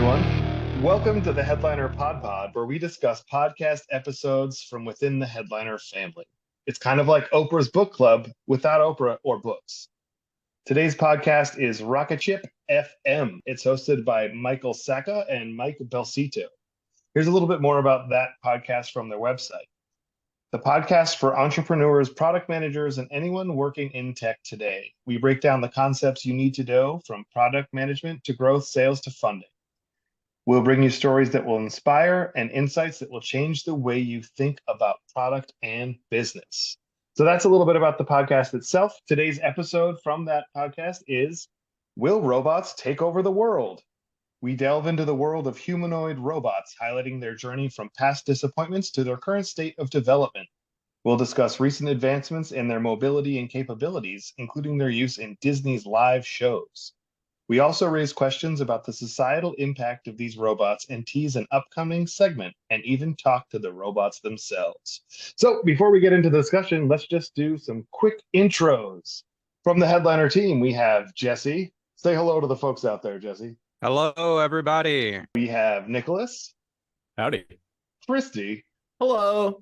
everyone. Welcome to the Headliner PodPod, where we discuss podcast episodes from within the Headliner family. It's kind of like Oprah's book club without Oprah or books. Today's podcast is Rocket Ship FM. It's hosted by Michael Sacca and Mike Belsito. Here's a little bit more about that podcast from their website. The podcast for entrepreneurs, product managers, and anyone working in tech today. We break down the concepts you need to know, from product management to growth, sales to funding. We'll bring you stories that will inspire and insights that will change the way you think about product and business. So that's a little bit about the podcast itself. Today's episode from that podcast is, Will Robots Take Over the World? We delve into the world of humanoid robots, highlighting their journey from past disappointments to their current state of development. We'll discuss recent advancements in their mobility and capabilities, including their use in Disney's live shows. We also raise questions about the societal impact of these robots and tease an upcoming segment and even talk to the robots themselves. So before we get into the discussion, let's just do some quick intros. From the Headliner team, we have Jesse. Say hello to the folks out there, Jesse. Hello, everybody. We have Nicholas. Howdy. Christy. Hello.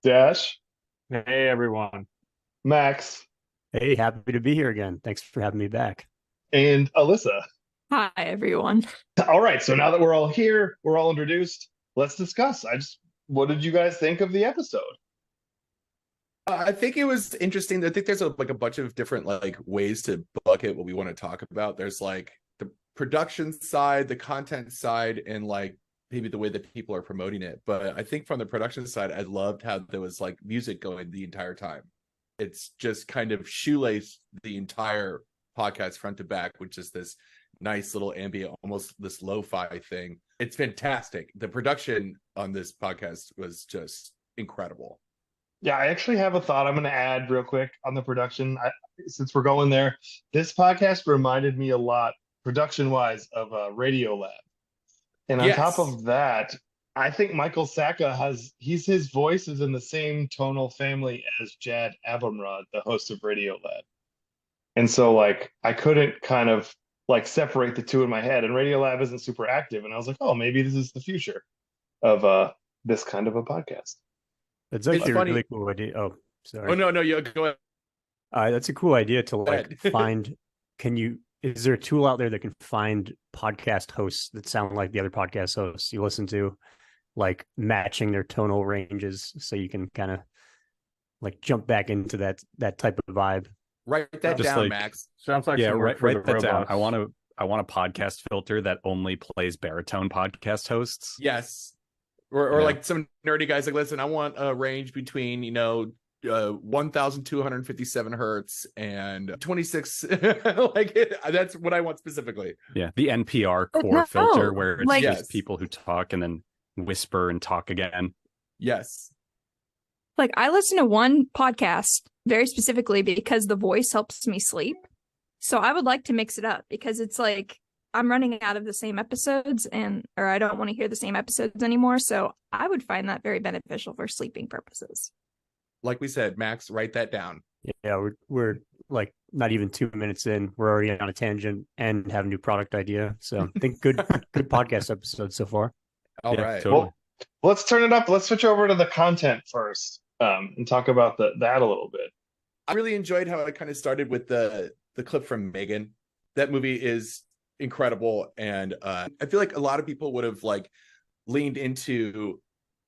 Dash. Hey, everyone. Max. Hey, happy to be here again. Thanks for having me back. And Alyssa. Hi, everyone. All right, so now that we're all here, we're all introduced, let's discuss. What did you guys think of the episode? I think it was interesting. I think there's a bunch of different ways to bucket what we want to talk about. There's the production side, the content side, and maybe the way that people are promoting it. But I think from the production side, I loved how there was music going the entire time. It's just kind of shoelaced the entire podcast front to back, which is this nice little ambient, almost this lo-fi thing. It's fantastic. The production on this podcast was just incredible. Yeah, I actually have a thought I'm going to add real quick on the production. Since we're going there, this podcast reminded me a lot, production-wise, of Radiolab. And on top of that, I think Michael Sacca his voice is in the same tonal family as Jad Abumrad, the host of Radiolab. And so I couldn't kind of separate the two in my head, and Radiolab isn't super active. And I was like, oh, maybe this is the future of this kind of a podcast. That's actually a really cool idea. Oh, sorry. Oh, no, you go ahead. That's a cool idea to find. Is there a tool out there that can find podcast hosts that sound like the other podcast hosts you listen to, matching their tonal ranges, so you can kind of jump back into that type of vibe? Write that down, Max. Sounds like write that down. I want a podcast filter that only plays baritone podcast hosts. Yes. Or some nerdy guys listen, I want a range between 1,257 hertz and 26. That's what I want specifically. Yeah, the NPR core filter where it's just people who talk and then whisper and talk again. Yes. I listen to one podcast very specifically because the voice helps me sleep. So I would like to mix it up, because it's I'm running out of the same episodes or I don't want to hear the same episodes anymore. So I would find that very beneficial for sleeping purposes. Like we said, Max, write that down. Yeah, we're not even 2 minutes in. We're already on a tangent and have a new product idea. So I think good podcast episode so far. All right. Totally. Well, let's turn it up. Let's switch over to the content first and talk about that a little bit. I really enjoyed how it kind of started with the clip from Megan. That movie is incredible, and I feel like a lot of people would have leaned into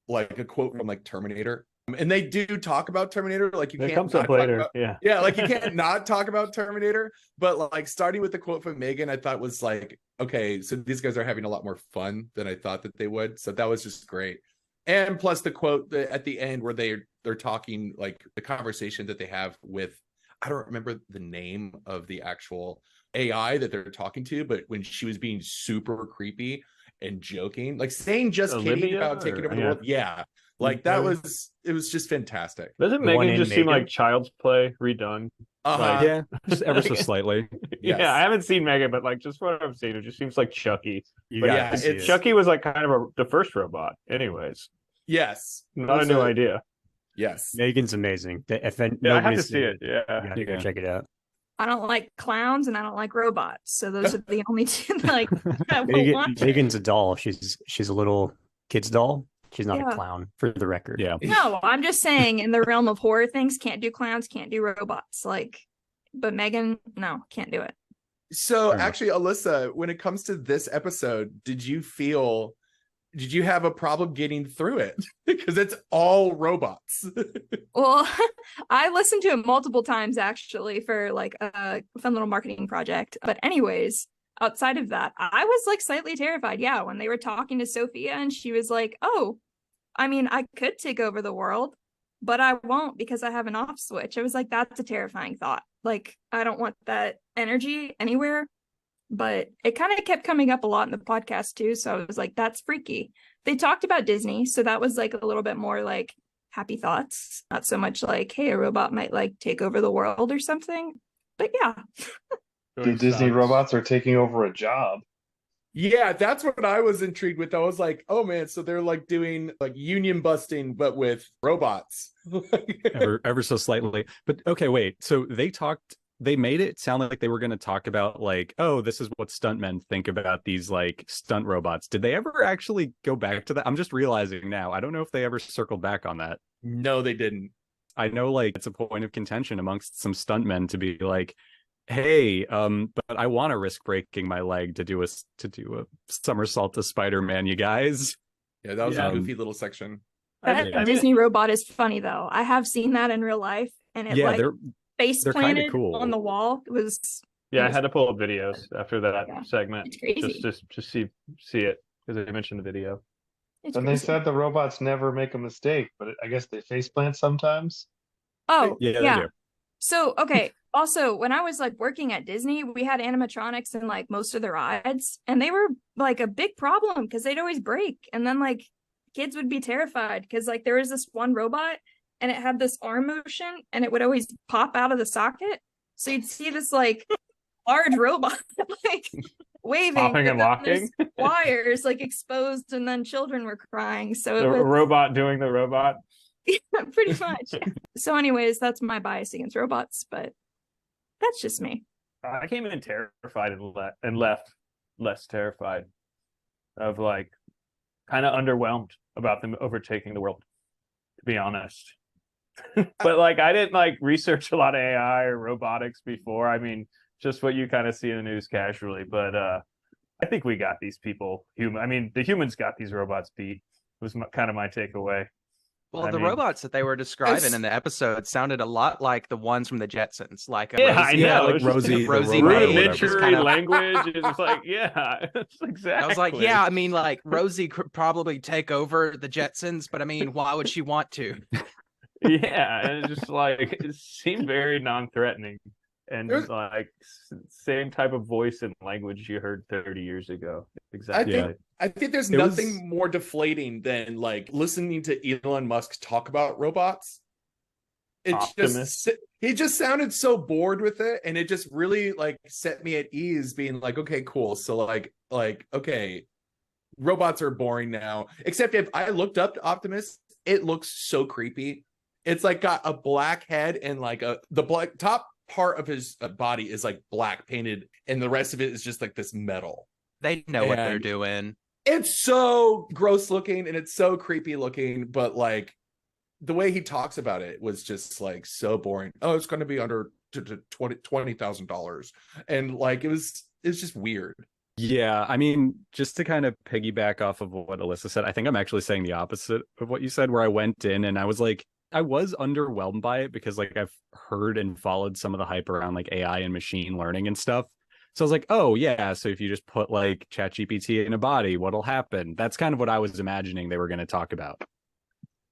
a quote from Terminator, and they do talk about Terminator. You can't comes up later. You can't not talk about Terminator. But starting with the quote from Megan, I thought was okay, so these guys are having a lot more fun than I thought that they would. So that was just great. And plus the quote at the end where they're talking, the conversation that they have with, I don't remember the name of the actual AI that they're talking to, but when she was being super creepy and joking, saying just Olivia, kidding about taking over the world. Yeah. It was just fantastic. Doesn't Megan just seem like Child's Play redone? Yeah, just ever so slightly. Yes. Yeah, I haven't seen Megan, but just what I've seen, it just seems like Chucky. It's Chucky was kind of the first robot, anyways. Yes. Not a new idea. Yes. Megan's amazing. If I have to see it. Yeah. You gotta go check it out. I don't like clowns and I don't like robots. So those are the only two like I will watch. Megan's a doll. She's a little kid's doll. She's not a clown, for the record. Yeah. No, I'm just saying in the realm of horror things, can't do clowns, can't do robots. Like, but Megan, no, can't do it. So actually, Alyssa, when it comes to this episode, did you have a problem getting through it? Because it's all robots. Well, I listened to it multiple times actually for like a fun little marketing project. But anyways, outside of that, I was like slightly terrified. Yeah, when they were talking to Sophia and she was like, "Oh, I mean, I could take over the world, but I won't because I have an off switch." I was like, that's a terrifying thought. Like, I don't want that energy anywhere. But it kind of kept coming up a lot in the podcast too. So I was like, that's freaky. They talked about Disney. So that was like a little bit more like happy thoughts. Not so much like, hey, a robot might like take over the world or something. But yeah. The Disney robots are taking over a job. Yeah, that's what I was intrigued with. I was like, oh man, so they're like doing like union busting, but with robots. ever so slightly. But okay, wait. So they made it sound like they were going to talk about like, oh, this is what stuntmen think about these like stunt robots. Did they ever actually go back to that? I'm just realizing now. I don't know if they ever circled back on that. No, they didn't. I know like it's a point of contention amongst some stuntmen to be like, hey, but I want to risk breaking my leg to do a somersault to Spider-Man, you guys. Yeah, that was a goofy little section. That Disney robot is funny though. I have seen that in real life, and it face planted cool on the wall. I had to pull up videos after that segment just to see it because they mentioned the video. And they said the robots never make a mistake, but I guess they face plant sometimes. Oh yeah. They do. So okay. Also, when I was like working at Disney, we had animatronics in like most of the rides, and they were like a big problem because they'd always break. And then like kids would be terrified because like there was this one robot and it had this arm motion and it would always pop out of the socket. So you'd see this like large robot like waving, popping and locking, wires like exposed, and then children were crying. So the robot doing the robot. Yeah, pretty much. Yeah. So anyways, that's my bias against robots, but that's just me. I came in terrified and left less terrified, of like kind of underwhelmed about them overtaking the world, to be honest. But like I didn't like research a lot of AI or robotics before. I mean, just what you kind of see in the news casually. But I think we got these people the humans got these robots beat. Was kind of my takeaway. Well, robots that they were describing in the episode sounded a lot like the ones from the Jetsons, like Rosie rudimentary language. It's like, it's exactly. I was like, I mean, like Rosie could probably take over the Jetsons, but I mean, why would she want to? Yeah, and it's just like it seemed very non-threatening, and like same type of voice and language you heard 30 years ago. Exactly. I think there's nothing more deflating than like listening to Elon Musk talk about robots. He just sounded so bored with it, and it just really like set me at ease, being like, okay, cool. So like okay, robots are boring now. Except if I looked up to Optimus, it looks so creepy. It's like got a black head and like the black top part of his body is like black painted, and the rest of it is just like this metal. They know what they're doing. It's so gross looking and it's so creepy looking, but like the way he talks about it was just like so boring. Oh, it's going to be under $20,000, and like it's just weird. Yeah, I mean, just to kind of piggyback off of what Alyssa said, I think I'm actually saying the opposite of what you said, where I went in and I was like, I was underwhelmed by it because like I've heard and followed some of the hype around like AI and machine learning and stuff. So I was like, oh yeah, so if you just put like ChatGPT in a body, what'll happen? That's kind of what I was imagining they were going to talk about.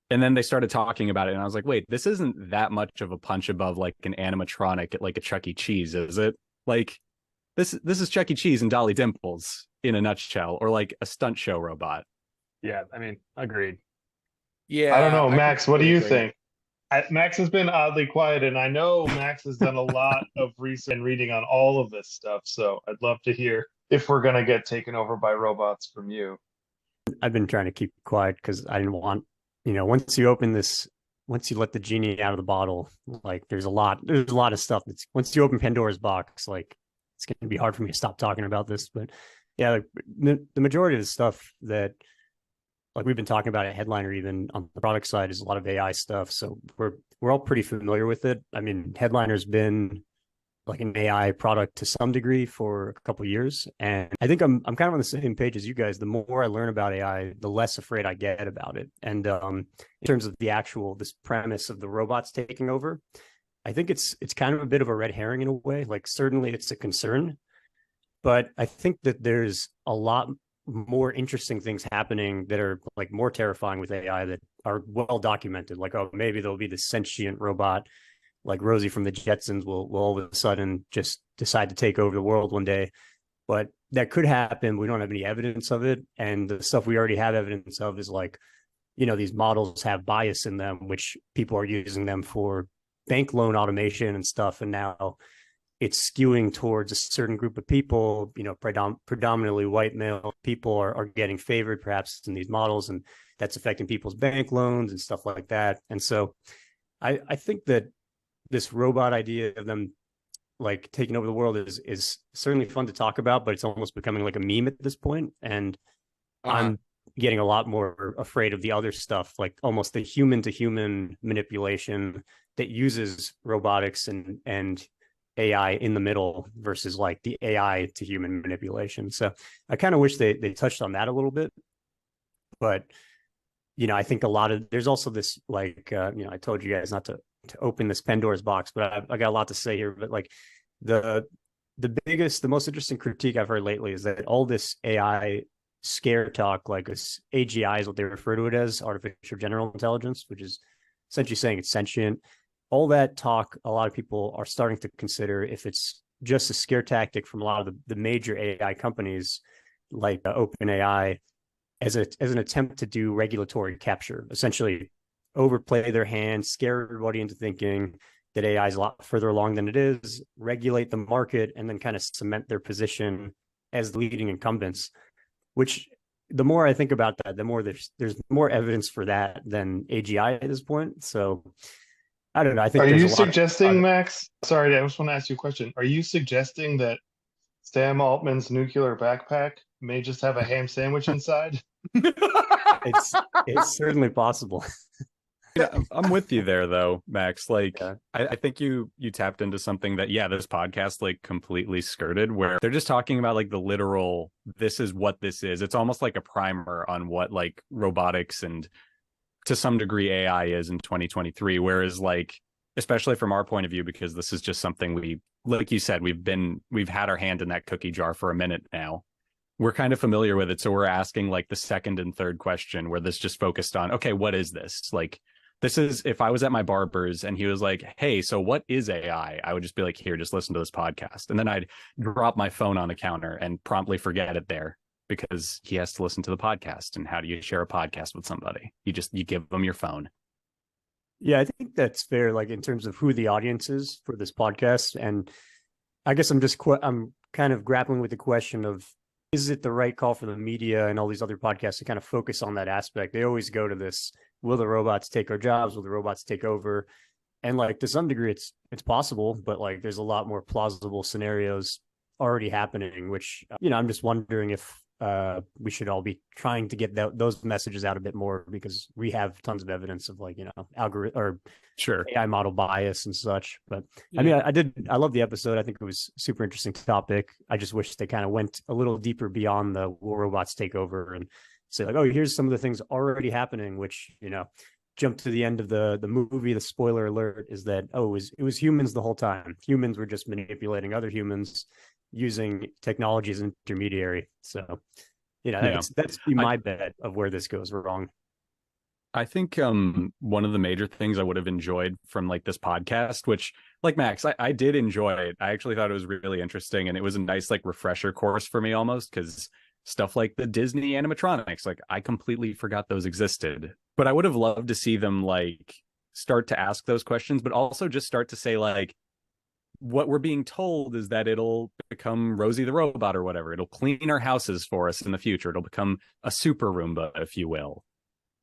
And then they started talking about it, and I was like, wait, this isn't that much of a punch above like an animatronic at like a Chuck E. Cheese, is it? Like this is Chuck E. Cheese and Dolly Dimples in a nutshell, or like a stunt show robot. Yeah, I mean, agreed. Yeah, I don't know, Max. What do you think? Max has been oddly quiet, and I know Max has done a lot of research and reading on all of this stuff. So I'd love to hear if we're going to get taken over by robots from you. I've been trying to keep quiet because I didn't want, once you open this once you let the genie out of the bottle, like there's a lot of stuff that's, once you open Pandora's box, like it's going to be hard for me to stop talking about this. But yeah, like, the majority of the stuff that like we've been talking about at Headliner, even on the product side, is a lot of AI stuff. So we're all pretty familiar with it. I mean, Headliner's been like an AI product to some degree for a couple of years, and I think I'm kind of on the same page as you guys. The more I learn about AI, the less afraid I get about it. And in terms of this premise of the robots taking over, I think it's kind of a bit of a red herring in a way. Like certainly it's a concern, but I think that there's a lot more interesting things happening that are like more terrifying with AI that are well documented. Like, oh, maybe there'll be this sentient robot like Rosie from the Jetsons will all of a sudden just decide to take over the world one day. But that could happen. We don't have any evidence of it. And the stuff we already have evidence of is like, you know, these models have bias in them, which people are using them for bank loan automation and stuff. And now it's skewing towards a certain group of people, you know, predominantly white male people are getting favored perhaps in these models, and that's affecting people's bank loans and stuff like that. And so I think that this robot idea of them like taking over the world is certainly fun to talk about, but it's almost becoming like a meme at this point. And I'm getting a lot more afraid of the other stuff, like almost the human to human manipulation that uses robotics and AI in the middle versus like the AI to human manipulation. So I kind of wish they touched on that a little bit, but you know, I think there's also this like, you know, I told you guys not to open this Pandora's box, but I got a lot to say here. But like the most interesting critique I've heard lately is that all this AI scare talk, like AGI is what they refer to it as, artificial general intelligence, which is essentially saying it's sentient. All that talk, a lot of people are starting to consider if it's just a scare tactic from a lot of the major AI companies like OpenAI as an attempt to do regulatory capture, essentially overplay their hand, scare everybody into thinking that AI is a lot further along than it is, regulate the market, and then kind of cement their position as the leading incumbents. Which the more I think about that, the more there's more evidence for that than AGI at this point. So I don't know. I think are you suggesting, Max? Sorry, I just want to ask you a question. Are you suggesting that Sam Altman's nuclear backpack may just have a ham sandwich inside? It's certainly possible. Yeah, I'm with you there though, Max. Like, yeah. I think you tapped into something that, yeah, this podcast like completely skirted, where they're just talking about like the literal, this is what this is. It's almost like a primer on what like robotics and to some degree AI is in 2023. Whereas like, especially from our point of view, because this is just something we, like you said, we've had our hand in that cookie jar for a minute now. We're kind of familiar with it. So we're asking like the second and third question where this just focused on, okay, what is this? Like, this is, if I was at my barber's and he was like, hey, so what is AI? I would just be like, here, just listen to this podcast. And then I'd drop my phone on the counter and promptly forget it there because he has to listen to the podcast. And how do you share a podcast with somebody? You give them your phone. Yeah, I think that's fair. Like in terms of who the audience is for this podcast. And I guess I'm kind of grappling with the question of, is it the right call for the media and all these other podcasts to kind of focus on that aspect? They always go to this, will the robots take our jobs? Will the robots take over? And like to some degree, it's possible, but like there's a lot more plausible scenarios already happening, which, you know, I'm just wondering if we should all be trying to get those messages out a bit more, because we have tons of evidence of like, you know, algorithm or sure AI model bias and such. But yeah. I mean, I love the episode. I think it was a super interesting topic. I just wish they kind of went a little deeper beyond the will robots take over and say like, oh, here's some of the things already happening, which, you know, jump to the end of the movie. The spoiler alert is that, oh, it was humans the whole time. Humans were just manipulating other humans using technology as an intermediary. So, you know, that's my bet of where this goes wrong. I think one of the major things I would have enjoyed from like this podcast, which like Max, I did enjoy it. I actually thought it was really interesting, and it was a nice like refresher course for me almost, because stuff like the Disney animatronics, like I completely forgot those existed. But I would have loved to see them like start to ask those questions, but also just start to say like, what we're being told is that it'll become Rosie the robot or whatever. It'll clean our houses for us in the future. It'll become a super Roomba, if you will.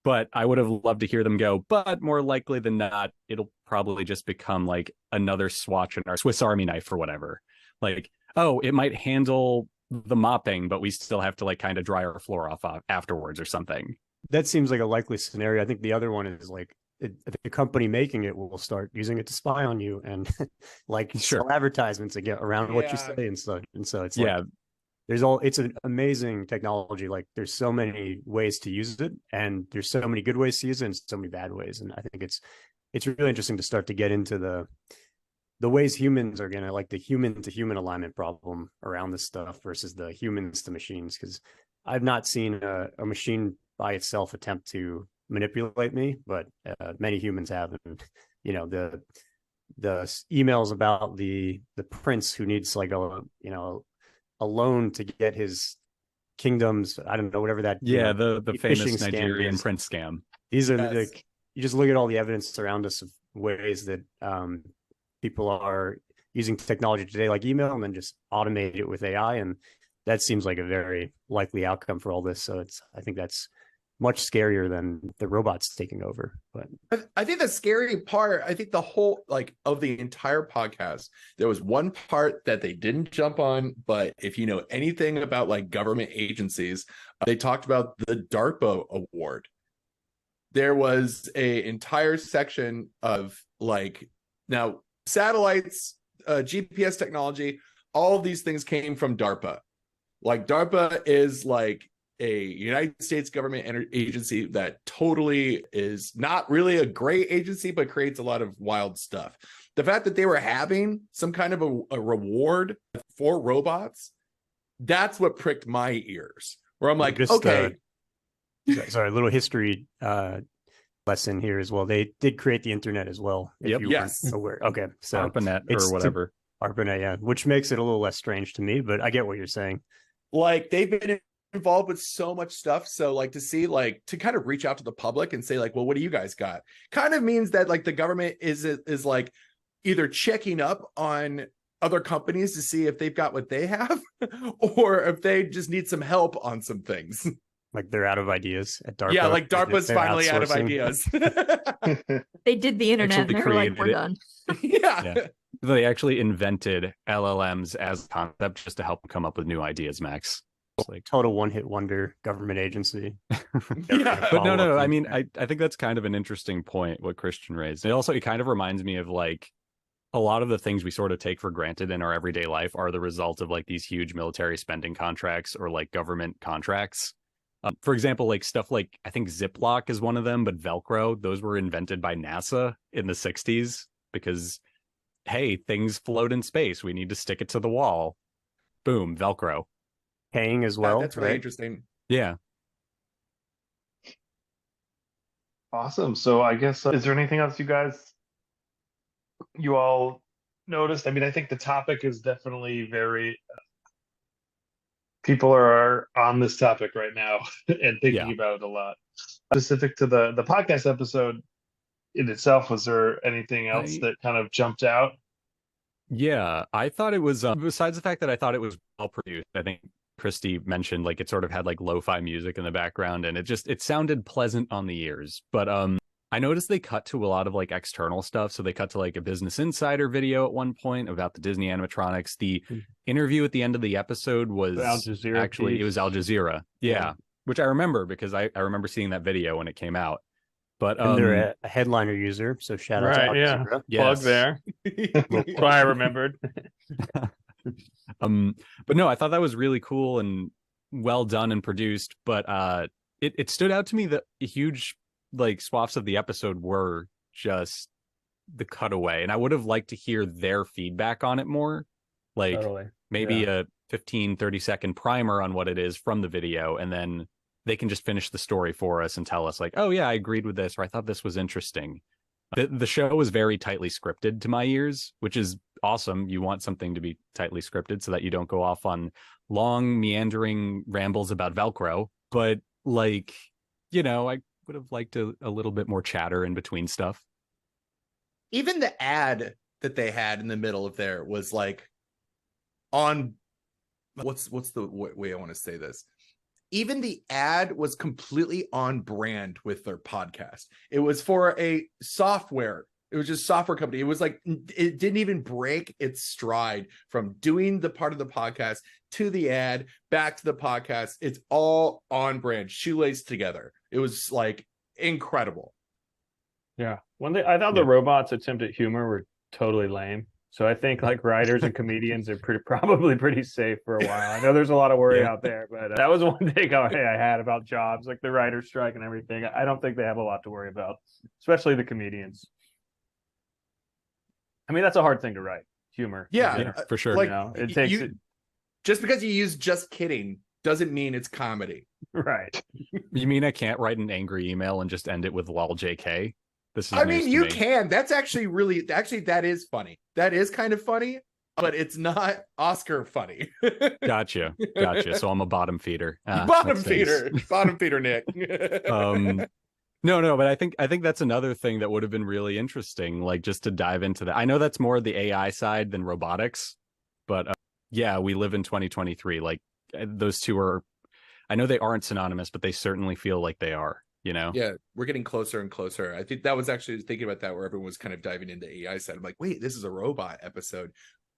But I would have loved to hear them go, but more likely than not, it'll probably just become like another swatch in our Swiss Army knife or whatever. Like, oh, it might handle the mopping, but we still have to like kind of dry our floor off afterwards or something. That seems like a likely scenario. I think the other one is like the company making it will start using it to spy on you and like sell advertisements to get around what you say and so it's like it's an amazing technology. Like there's so many ways to use it, and there's so many good ways to use it and so many bad ways. And I think it's really interesting to start to get into the ways humans are gonna, like the human to human alignment problem around this stuff versus the humans to machines. Because I've not seen a machine by itself attempt to manipulate me, but many humans have. And you know, the emails about the prince who needs like a loan to get his kingdoms, I don't know, whatever that the famous Nigerian prince scam. These are like, you just look at all the evidence around us of ways that people are using technology today, like email, and then just automate it with AI, and that seems like a very likely outcome for all this. So I think that's much scarier than the robots taking over. But I think the scary part, I think the whole like of the entire podcast, there was one part that they didn't jump on, but if you know anything about like government agencies, they talked about the DARPA award. There was a entire section of like, now satellites, GPS technology, all of these things came from DARPA. Like DARPA is like a United States government agency that totally is not really a great agency, but creates a lot of wild stuff. The fact that they were having some kind of a reward for robots, that's what pricked my ears, where I'm like, okay. Sorry, a little history lesson here as well. They did create the internet as well. If you weren't aware. Okay. So ARPANET or whatever. ARPANET, yeah. Which makes it a little less strange to me, but I get what you're saying. Like they've been involved with so much stuff, so like to see, like to kind of reach out to the public and say like, well, what do you guys got, kind of means that like the government is like either checking up on other companies to see if they've got what they have or if they just need some help on some things. Like they're out of ideas at DARPA. Yeah, like DARPA's finally out of ideas. They did the internet and they were like, we're done. Yeah. They actually invented LLMs as a concept just to help them come up with new ideas, Max. Like total one-hit wonder government agency. But no, I mean, I think that's kind of an interesting point what Christian raised. It kind of reminds me of like a lot of the things we sort of take for granted in our everyday life are the result of like these huge military spending contracts or like government contracts. For example, like stuff like, I think Ziploc is one of them, but Velcro, those were invented by NASA in the 60s because, hey, things float in space. We need to stick it to the wall. Boom, Velcro. Paying as well. That's really interesting. Yeah. Awesome. So I guess, is there anything else you all noticed? I mean, I think the topic is definitely very, people are on this topic right now and thinking about it a lot. Specific to the podcast episode in itself, was there anything else that kind of jumped out? Yeah, I thought it was, besides the fact that I thought it was well produced, I think Christy mentioned like it sort of had like lo-fi music in the background and it sounded pleasant on the ears. But I noticed they cut to a lot of like external stuff. So they cut to like a Business Insider video at one point about the Disney animatronics. The interview at the end of the episode was Al Jazeera actually, piece. it was Al Jazeera. Yeah. Which I remember because I remember seeing that video when it came out. But they're a Headliner user, so shout out to Al Jazeera. Plug there. That's why I remembered. But no, I thought that was really cool and well done and produced. But it stood out to me that huge like swaths of the episode were just the cutaway, and I would have liked to hear their feedback on it more. Like maybe a 15-30 second primer on what it is from the video, and then they can just finish the story for us and tell us like, oh yeah, I agreed with this, or I thought this was interesting. The show was very tightly scripted to my ears, which is awesome. You want something to be tightly scripted so that you don't go off on long meandering rambles about Velcro. But like, you know, I would have liked a little bit more chatter in between stuff. Even the ad that they had in the middle of there was like on what's the way I want to say this? even the ad was completely on brand with their podcast. It was for a software. It was just software company. It was like, it didn't even break its stride from doing the part of the podcast to the ad, back to the podcast. It's all on brand, shoelaced together. It was like incredible. Yeah. I thought the robots' attempt at humor were totally lame. So I think like writers and comedians are probably pretty safe for a while. I know there's a lot of worry out there, but that was one takeaway I had about jobs, like the writer's strike and everything. I don't think they have a lot to worry about, especially the comedians. I mean, that's a hard thing to write. Humor. Yeah, for sure. Like, it takes just because you use just kidding doesn't mean it's comedy. Right. You mean I can't write an angry email and just end it with lol JK? This is I mean, you me. can. That's actually that is funny. That is kind of funny, but it's not Oscar funny. Gotcha. So I'm a bottom feeder. Bottom feeder, Nick. No, but I think that's another thing that would have been really interesting, like just to dive into that. I know that's more the AI side than robotics, but yeah, we live in 2023. Like those two are, I know they aren't synonymous, but they certainly feel like they are. You know? Yeah, we're getting closer and closer. I think that was actually thinking about that, where everyone was kind of diving into AI side. I'm like, wait, this is a robot episode.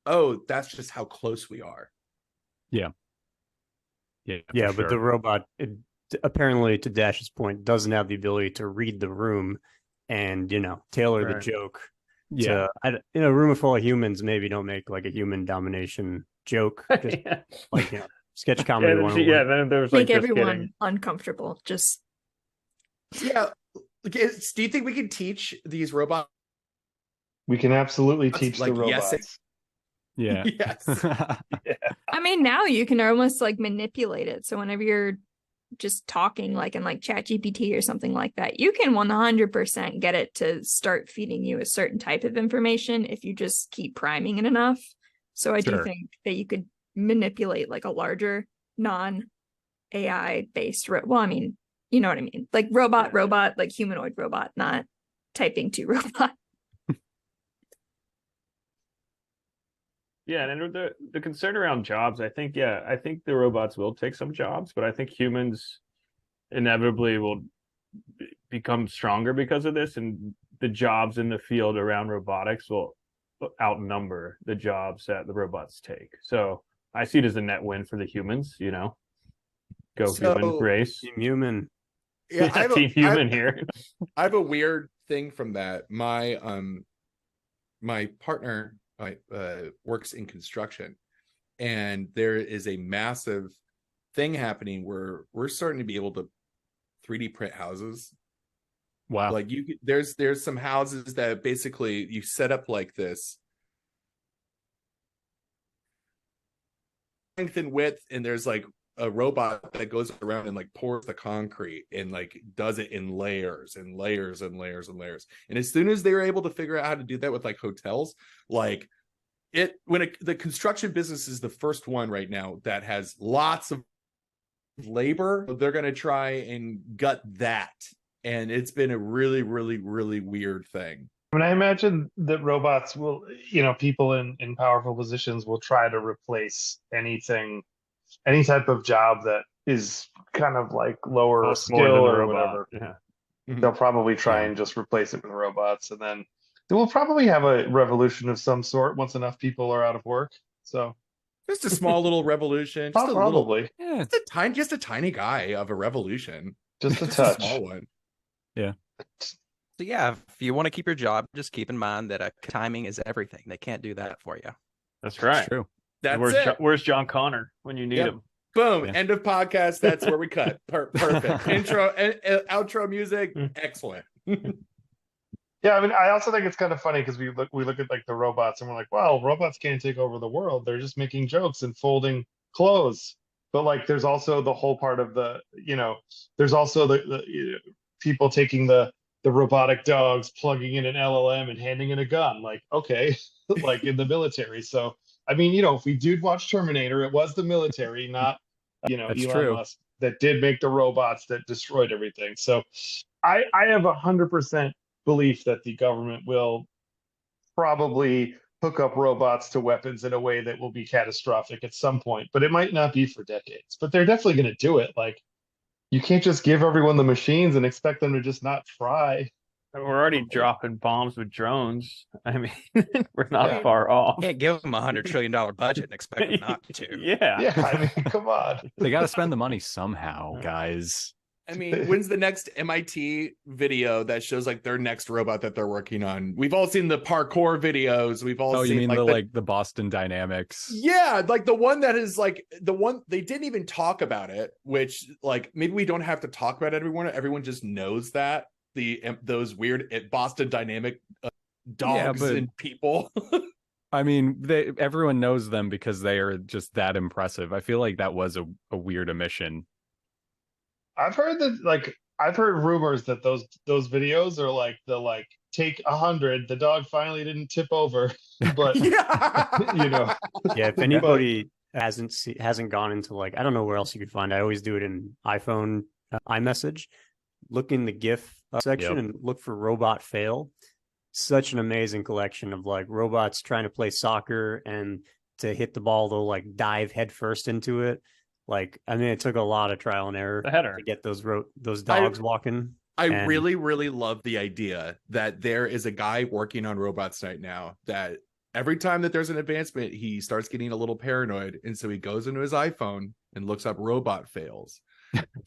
Oh, that's just how close we are. Yeah, but sure. the robot, apparently, to Dash's point, doesn't have the ability to read the room and tailor the joke. Yeah, in a room full of humans, maybe don't make like a human domination joke. Just, like sketch comedy. Then there's like make everyone uncomfortable. Just. Yeah. Do you think we can teach these robots? We can absolutely teach the robots. Yes. Yes. I mean, now you can almost like manipulate it. So whenever you're just talking like in like ChatGPT or something like that, you can 100% get it to start feeding you a certain type of information if you just keep priming it enough. So I do think that you could manipulate like a larger non-AI based, well, I mean, you know what I mean? Like robot, like humanoid robot, not typing to robot. Yeah, and the concern around jobs, I think the robots will take some jobs, but I think humans inevitably will become stronger because of this, and the jobs in the field around robotics will outnumber the jobs that the robots take. So I see it as a net win for the humans, human race. Team human. Yeah, Team human here. I have a weird thing from that. My partner works in construction, and there is a massive thing happening where we're starting to be able to 3D print houses. Wow. Like there's some houses that basically you set up like this length and width, and there's like a robot that goes around and like pours the concrete and like does it in layers and layers and layers and layers. And as soon as they were able to figure out how to do that with like hotels, like the construction business is the first one right now that has lots of labor, they're going to try and gut that. And it's been a really, really, really weird thing. I mean, I imagine that robots will, people in powerful positions will try to replace any type of job that is kind of like lower skill or whatever. Yeah. They'll probably try and just replace it with robots, and then we'll probably have a revolution of some sort once enough people are out of work. So just a small little revolution, just probably, just a tiny guy of a revolution, just a touch, a small one. Yeah. So yeah, if you want to keep your job, just keep in mind that timing is everything. They can't do that for you. That's right. That's true. Where's John Connor when you need him? Boom. Yeah. End of podcast. That's where we cut. Perfect. Intro and outro music. Excellent. Yeah, I mean, I also think it's kind of funny because we look at like the robots and we're like, well, robots can't take over the world. They're just making jokes and folding clothes. But like, there's also the whole part of the, there's also the people taking the robotic dogs, plugging in an LLM and handing in a gun. Like, okay, like in the military. So, I mean, if we did watch Terminator, it was the military, not, Elon Musk that did make the robots that destroyed everything. So I have 100% belief that the government will probably hook up robots to weapons in a way that will be catastrophic at some point, but it might not be for decades. But they're definitely going to do it. Like, you can't just give everyone the machines and expect them to just not try. We're already dropping bombs with drones. I mean, we're not far off. Can't give them $100 trillion budget and expect them not to. Yeah. I mean, come on. They got to spend the money somehow, guys. I mean, when's the next MIT video that shows like their next robot that they're working on? We've all seen the parkour videos. We've all seen you mean the Boston Dynamics? Yeah, like the one that is like the one they didn't even talk about it, which like maybe we don't have to talk about it, everyone just knows that those weird Boston Dynamic dogs and people. I mean, everyone knows them because they are just that impressive. I feel like that was a weird omission. I've heard rumors that those videos are like the take 100. The dog finally didn't tip over, but you know, yeah. If anybody hasn't gone into like, I don't know where else you could find. I always do it in iPhone iMessage. Look in the GIF section and look for robot fail. Such an amazing collection of like robots trying to play soccer, and to hit the ball they'll like dive headfirst into it. Like, I mean, it took a lot of trial and error to get those dogs walking. I really, really love the idea that there is a guy working on robots right now that every time that there's an advancement, he starts getting a little paranoid. And so he goes into his iPhone and looks up robot fails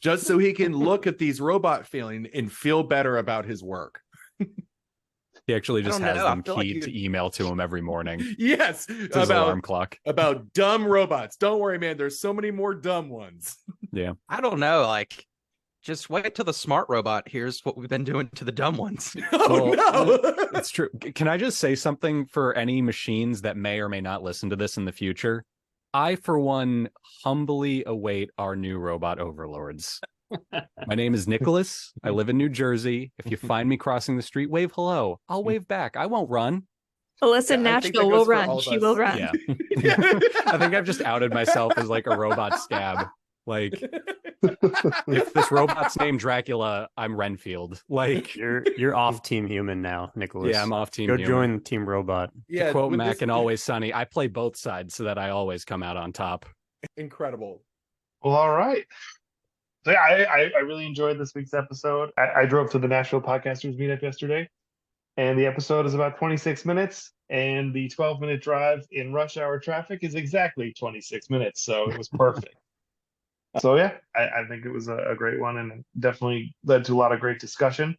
just so he can look at these robot failing and feel better about his work. He actually just has them keyed to email to him every morning. Yes, it's his alarm clock. About dumb robots. Don't worry, man. There's so many more dumb ones. Yeah. I don't know. Like, just wait till the smart robot hears what we've been doing to the dumb ones. Oh, no. It's true. Can I just say something for any machines that may or may not listen to this in the future? I, for one, humbly await our new robot overlords. My name is Nicholas. I live in New Jersey. If you find me crossing the street, wave hello. I'll wave back. I won't run. Alyssa in Nashville will run. She will run. Yeah. I think I've just outed myself as like a robot scab. Like, if this robot's named Dracula, I'm Renfield. Like, you're off Team Human now, Nicholas. Yeah, I'm off Team Go Human. join Team Robot. Yeah. To quote Mac and Always Sunny, I play both sides so that I always come out on top. Incredible. Well, all right. So yeah, I really enjoyed this week's episode. I drove to the Nashville Podcasters meetup yesterday, and the episode is about 26 minutes, and the 12-minute drive in rush hour traffic is exactly 26 minutes, so it was perfect. So yeah, I think it was a great one, and definitely led to a lot of great discussion.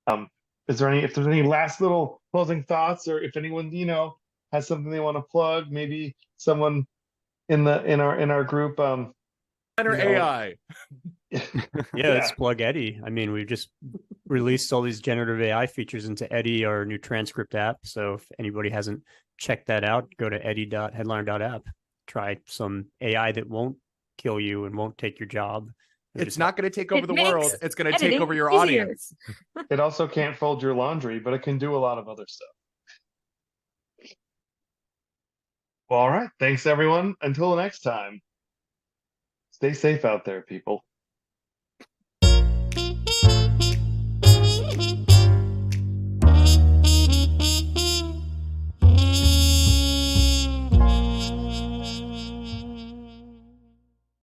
If there's any last little closing thoughts, or if anyone has something they want to plug, maybe someone in our group. AI. Let's plug Eddy. I mean, we've just released all these generative AI features into Eddy, our new transcript app. So if anybody hasn't checked that out, go to eddy.headliner.app. Try some AI that won't kill you and won't take your job. It's not going to take over the world. It's going to take over your audience. It also can't fold your laundry, but it can do a lot of other stuff. Well, all right. Thanks, everyone. Until next time. Stay safe out there, people.